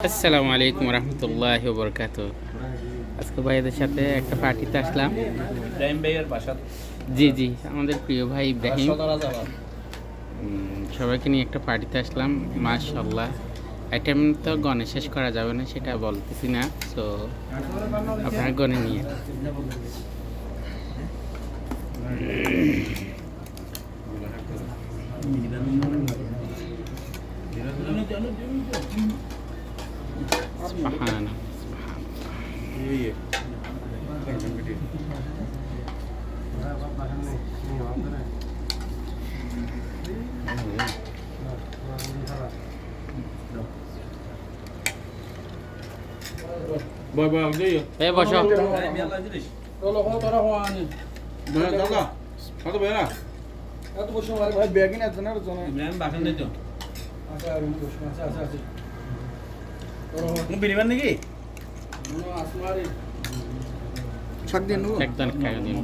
আসসালামু আলাইকুম রহমতুল্লাহ বরকাত। আজকে ভাইদের সাথে একটা পার্টিতে আসলাম। ইব্রাহিম ভাইয়ের বাসা। জি জি, আমাদের প্রিয় ভাই ইব্রাহিম। সবাইকে নিয়ে একটা পার্টিতে আসলাম। মাশাআল্লাহ, আইটেম তো গনে শেষ করা যাবে না, সেটা বলতেছি না। সো আপনারা গনে নিয়ে সুবহানাল্লাহ। Boy boy dia ya. বসো। Kalau kau taruh wani. Banyak daga. Kau tu bayar. Kau tu bosho mari bhai bag ni আছে না তো না। ইব্রাহিম বাসা নেই তো। আচ্ছা আমি বসো আচ্ছা আচ্ছা আচ্ছা। তুমি বিরিয়ানি নাকি? নো আসমারি। শাক দিন নো। একদম খাই দিন।